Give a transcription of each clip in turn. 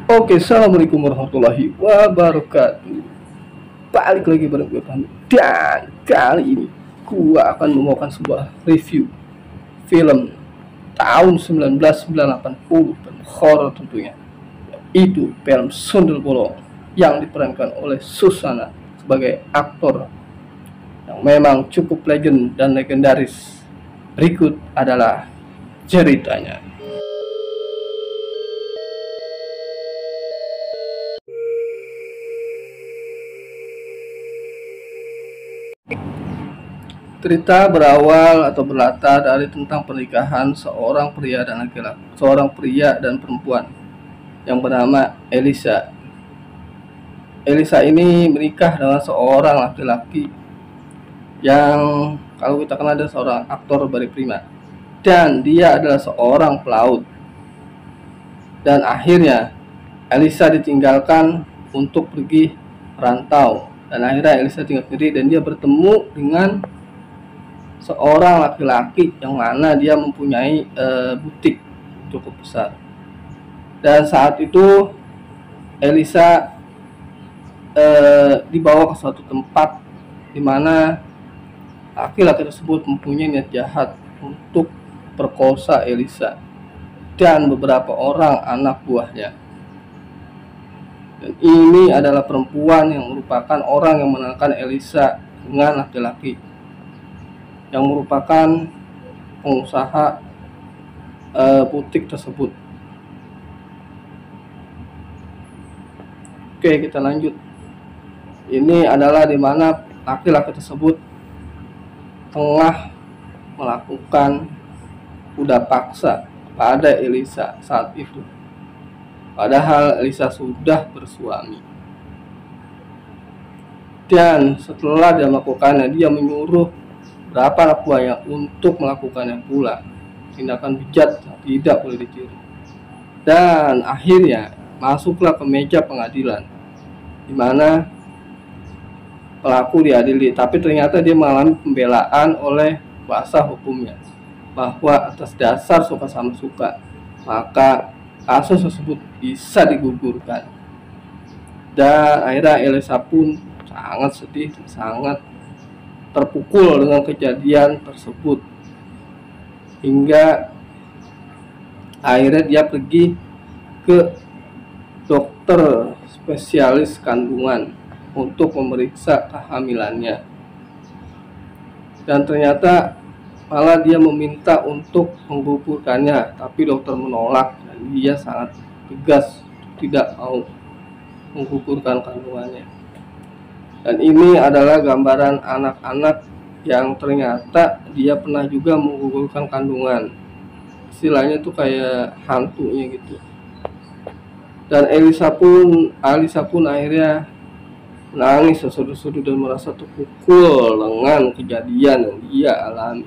Oke, assalamualaikum warahmatullahi wabarakatuh. Balik lagi bareng gue Fahmi. Dan kali ini gue akan membawakan sebuah review film tahun 1980 dan horor tentunya. Itu film Sundel Bolong yang diperankan oleh Susana sebagai aktor yang memang cukup legend dan legendaris. Berikut adalah ceritanya. Cerita berawal atau berlatar dari tentang pernikahan seorang pria dan perempuan yang bernama Elisa. Elisa ini menikah dengan seorang laki-laki yang kalau kita kenal ada seorang aktor Barry Prima, dan dia adalah seorang pelaut. Dan akhirnya Elisa ditinggalkan untuk pergi merantau, dan akhirnya Elisa tinggal sendiri dan dia bertemu dengan seorang laki-laki yang mana dia mempunyai butik cukup besar. Dan saat itu Elisa dibawa ke suatu tempat di mana laki-laki tersebut mempunyai niat jahat untuk perkosa Elisa dan beberapa orang anak buahnya. Dan ini adalah perempuan yang merupakan orang yang mengenalkan Elisa dengan laki-laki yang merupakan pengusaha butik tersebut. Oke, kita lanjut. Ini adalah dimana laki-laki tersebut tengah melakukan kuda paksa pada Elisa saat itu. Padahal Elisa sudah bersuami. Dan setelah dia melakukannya, dia menyuruh berapa anak buahnya untuk melakukannya pula. Tindakan bejat tidak boleh ditiru. Dan akhirnya masuklah ke meja pengadilan, di mana pelaku diadili, tapi ternyata dia mengalami pembelaan oleh kuasa hukumnya bahwa atas dasar suka sama suka, maka kasus tersebut bisa digugurkan. Dan akhirnya Elisa pun sangat sedih dan sangat terpukul dengan kejadian tersebut, hingga akhirnya dia pergi ke dokter spesialis kandungan untuk memeriksa kehamilannya. Dan ternyata malah dia meminta untuk menggugurkannya, tapi dokter menolak dan dia sangat tegas tidak mau menggugurkan kandungannya. Dan ini adalah gambaran anak-anak yang ternyata dia pernah juga menggugurkan kandungan. Istilahnya tuh kayak hantunya gitu. Dan Alisa pun akhirnya menangis sesudu-sudu dan merasa terpukul dengan kejadian yang dia alami.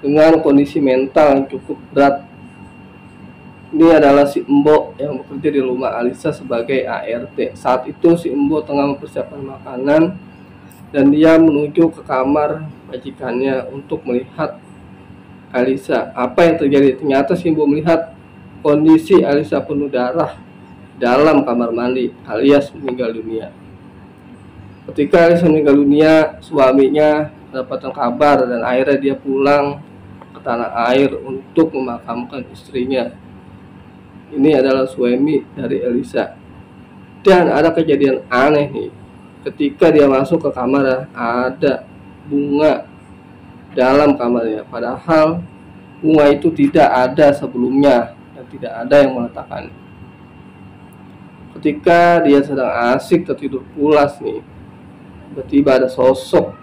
Dengan kondisi mental yang cukup berat. Ini adalah si Embo yang bekerja di rumah Alisa sebagai ART. Saat itu si Embo tengah mempersiapkan makanan dan dia menuju ke kamar majikannya untuk melihat Alisa. Apa yang terjadi? Ternyata si Embo melihat kondisi Alisa penuh darah dalam kamar mandi alias meninggal dunia. Ketika Alisa meninggal dunia, suaminya mendapatkan kabar dan akhirnya dia pulang ke tanah air untuk memakamkan istrinya. Ini adalah suami dari Elisa. Dan ada kejadian aneh nih. Ketika dia masuk ke kamar, ada bunga dalam kamarnya. Padahal bunga itu tidak ada sebelumnya dan tidak ada yang meletakkannya. Ketika dia sedang asik tertidur pulas nih, tiba-tiba ada sosok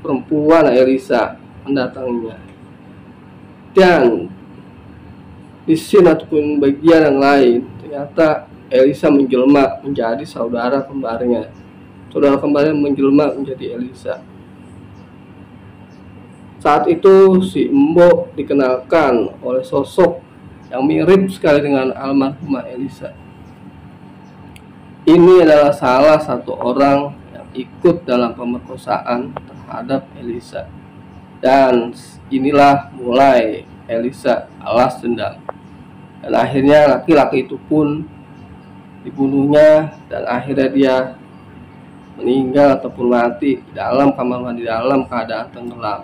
perempuan Elisa mendatanginya. Dan di scene ataupun bagian yang lain, ternyata Elisa menjelma menjadi saudara kembarnya. Saudara kembarnya menjelma menjadi Elisa. Saat itu si Embo dikenalkan oleh sosok yang mirip sekali dengan almarhumah Elisa. Ini adalah salah satu orang yang ikut dalam pemerkosaan terhadap Elisa. Dan inilah mulai Elisa balas dendam. Dan akhirnya laki-laki itu pun dibunuhnya, dan akhirnya dia meninggal ataupun mati di dalam kamar mandi dalam keadaan tenggelam.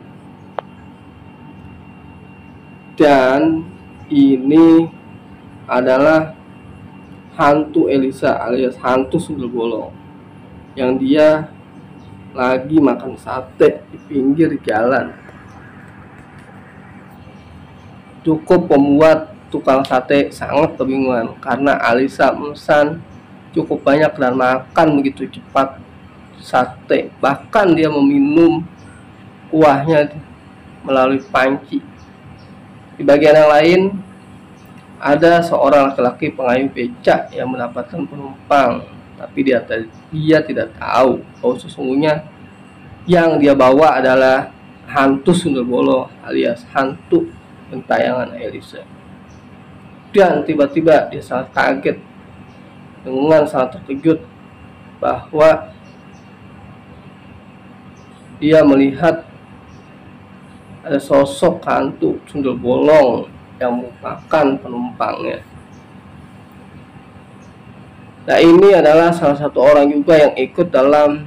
Dan ini adalah hantu Elisa alias hantu sundel bolong, yang dia lagi makan sate di pinggir jalan. Cukup membuat tukang sate sangat kebingungan karena Alisa memesan cukup banyak dan makan begitu cepat sate. Bahkan dia meminum kuahnya melalui panci. Di bagian yang lain, ada seorang laki-laki pengayuh becak yang mendapatkan penumpang, tapi dia tidak tahu bahwa sesungguhnya yang dia bawa adalah hantu sundel bolong alias hantu gentayangan Elisa. Dan tiba-tiba dia sangat kaget dengan sangat terkejut bahwa dia melihat ada sosok hantu sundel bolong yang merupakan penumpangnya. Nah, ini adalah salah satu orang juga yang ikut dalam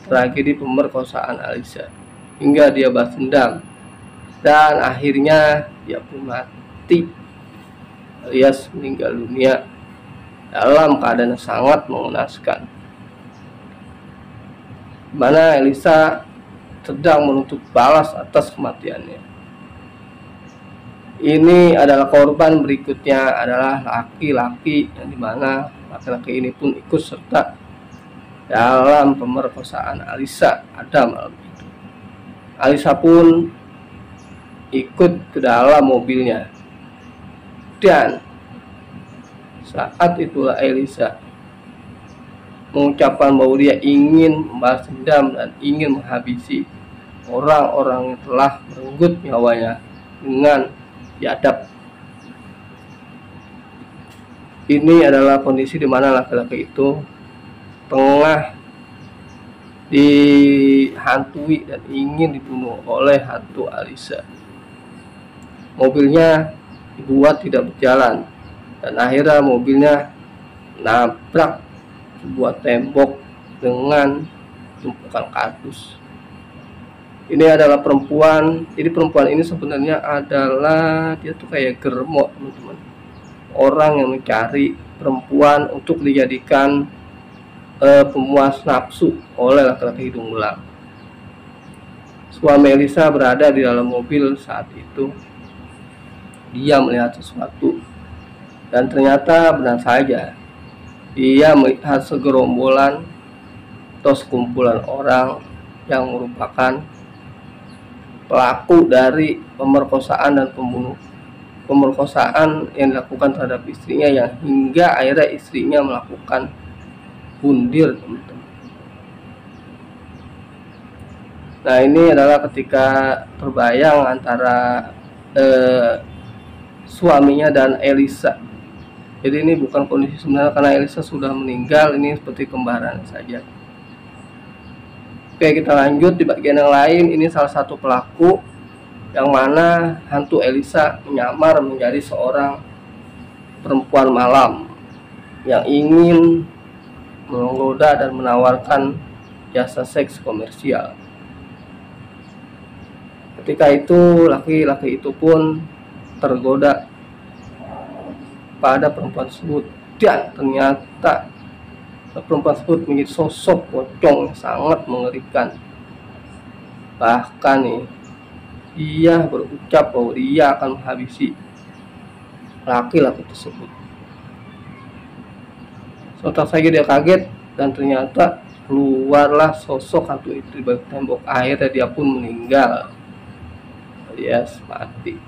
tragedi pemerkosaan Alisa hingga dia balas dendam dan akhirnya dia pun mati alias meninggal dunia dalam keadaan yang sangat mengenaskan, mana Elisa sedang menuntut balas atas kematiannya. Ini adalah korban berikutnya adalah laki-laki, yang dimana laki-laki ini pun ikut serta dalam pemerkosaan Alisa pada malam itu. Alisa pun ikut ke dalam mobilnya, dan saat itulah Elisa mengucapkan bahwa dia ingin membalas dendam dan ingin menghabisi orang-orang yang telah merenggut nyawanya dengan diadap. Ini adalah kondisi di mana laki-laki itu tengah dihantui dan ingin dibunuh oleh hantu Alisa. Mobilnya dibuat tidak berjalan dan akhirnya mobilnya nabrak sebuah tembok dengan tumpukan kardus. Ini adalah perempuan. Jadi perempuan ini sebenarnya adalah dia tuh kayak germo, teman-teman. Orang yang mencari perempuan untuk dijadikan pemuas nafsu oleh laki-laki hidung belang. Suami Elisa berada di dalam mobil saat itu. Dia melihat sesuatu dan ternyata benar saja dia melihat segerombolan atau sekumpulan orang yang merupakan pelaku dari pemerkosaan dan pemerkosaan yang dilakukan terhadap istrinya, yang hingga akhirnya istrinya melakukan bundir, teman-teman. Nah, ini adalah ketika terbayang antara suaminya dan Elisa. Jadi ini bukan kondisi sebenarnya karena Elisa sudah meninggal, ini seperti kembaran saja. Oke, kita lanjut di bagian yang lain. Ini salah satu pelaku yang mana hantu Elisa menyamar menjadi seorang perempuan malam yang ingin menggoda dan menawarkan jasa seks komersial. Ketika itu laki-laki itu pun tergoda pada perempuan tersebut, dan ternyata perempuan tersebut menjadi sosok pocong yang sangat mengerikan. Bahkan nih, dia berucap bahwa dia akan menghabisi laki-laki tersebut. Sontak saja dia kaget dan ternyata keluarlah sosok hantu itu di balik tembok. Akhirnya dia pun meninggal alias mati.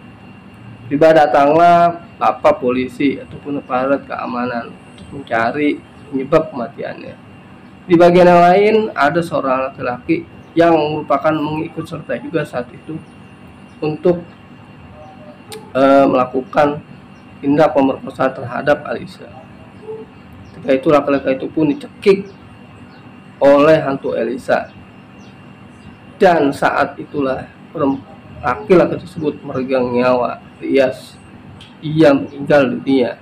Tiba datanglah bapak polisi ataupun aparat keamanan untuk mencari penyebab kematiannya. Di bagian yang lain ada seorang laki-laki yang merupakan mengikut serta juga saat itu untuk melakukan tindak pemerkosaan terhadap Alisa. Ketika itu laki-laki itu pun dicekik oleh hantu Elisa, dan saat itulah laki-laki tersebut meregang nyawa alias ia meninggal dunia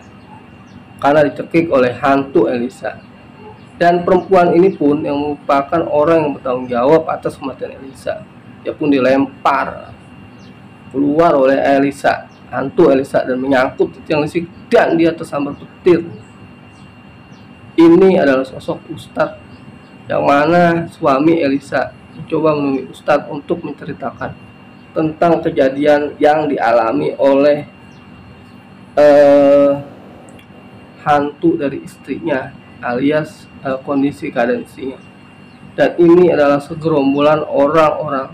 karena dicekik oleh hantu Elisa. Dan perempuan ini pun yang merupakan orang yang bertanggung jawab atas kematian Elisa. Dia pun dilempar keluar oleh Elisa, hantu Elisa, dan menyangkut di tiang listrik dan dia tersambar petir. Ini adalah sosok Ustadz yang mana suami Elisa mencoba menemui Ustadz untuk menceritakan tentang kejadian yang dialami oleh hantu dari istrinya, alias kondisi keadaan istrinya. Dan ini adalah segerombolan orang-orang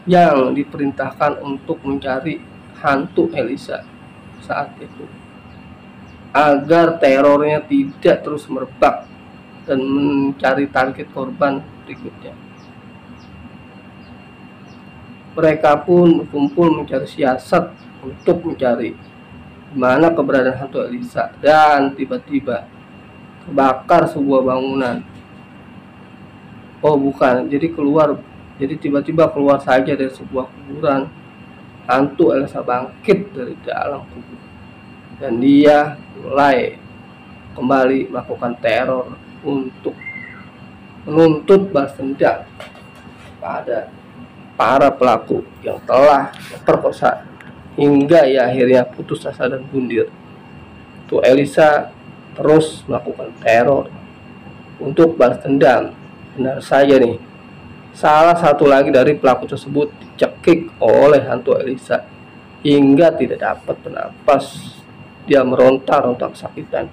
yang diperintahkan untuk mencari hantu Elisa saat itu, agar terornya tidak terus merebak dan mencari target korban berikutnya. Mereka pun berkumpul mencari siasat untuk mencari mana keberadaan hantu Elisa, dan tiba-tiba terbakar sebuah bangunan. Oh bukan, jadi tiba-tiba keluar saja dari sebuah kuburan. Hantu Elisa bangkit dari dalam kubur dan dia mulai kembali melakukan teror untuk menuntut balas dendam pada para pelaku yang telah memperkosa, hingga ia akhirnya putus asa dan bundir. Tuh Elisa terus melakukan teror untuk balas dendam. Benar saja nih, salah satu lagi dari pelaku tersebut dicekik oleh hantu Elisa hingga tidak dapat bernapas. Dia meronta-ronta kesakitan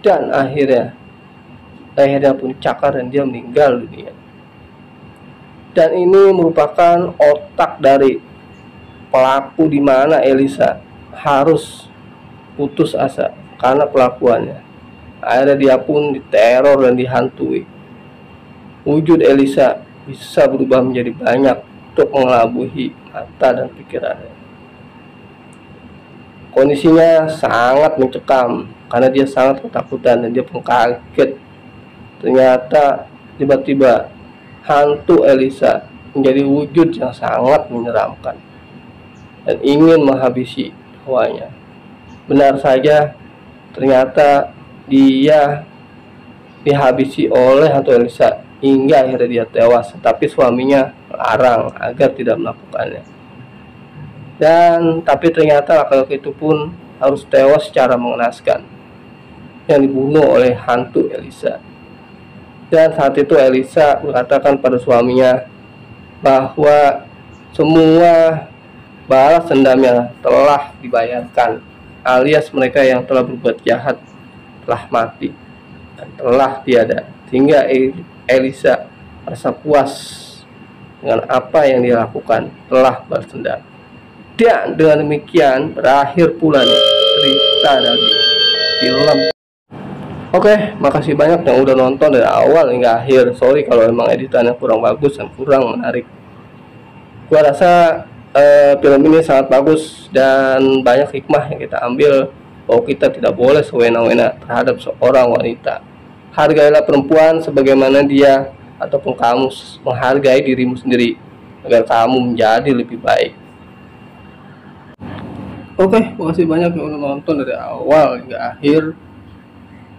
dan akhirnya pun cakar dan dia meninggal dunia. Dan ini merupakan otak dari pelaku, di mana Elisa harus putus asa karena pelakuannya. Akhirnya dia pun diteror dan dihantui. Wujud Elisa bisa berubah menjadi banyak untuk mengelabui mata dan pikirannya. Kondisinya sangat mencekam karena dia sangat ketakutan dan dia pun kaget. Ternyata tiba-tiba hantu Elisa menjadi wujud yang sangat menyeramkan dan ingin menghabisi nyawanya. Benar saja, ternyata dia dihabisi oleh hantu Elisa hingga akhirnya dia tewas, tetapi suaminya melarang agar tidak melakukannya. Dan tapi ternyata laki-laki itu pun harus tewas secara mengenaskan, yang dibunuh oleh hantu Elisa. Dan saat itu Elisa mengatakan pada suaminya bahwa semua balas dendamnya telah dibayarkan, alias mereka yang telah berbuat jahat telah mati dan telah tiada, sehingga Elisa merasa puas dengan apa yang dia lakukan, telah balas dendam. Dan dengan demikian berakhir pula nih cerita dari film. Oke, makasih banyak yang udah nonton dari awal hingga akhir. Sorry kalau emang editannya kurang bagus dan kurang menarik. Gua rasa film ini sangat bagus dan banyak hikmah yang kita ambil, bahwa kita tidak boleh sewena-wena terhadap seorang wanita. Hargailah perempuan sebagaimana dia ataupun kamu menghargai dirimu sendiri, agar kamu menjadi lebih baik. Oke, makasih banyak yang udah nonton dari awal hingga akhir.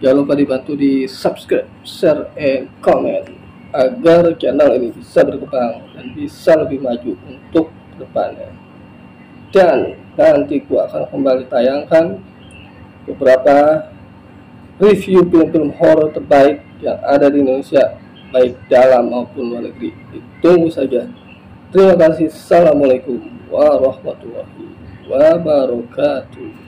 Jangan lupa dibantu di subscribe, share, and comment agar channel ini bisa berkembang dan bisa lebih maju untuk kedepannya. Dan nanti gua akan kembali tayangkan beberapa review film-film horor terbaik yang ada di Indonesia, baik dalam maupun luar negeri. Ditunggu saja. Terima kasih. Assalamualaikum warahmatullahi wabarakatuh.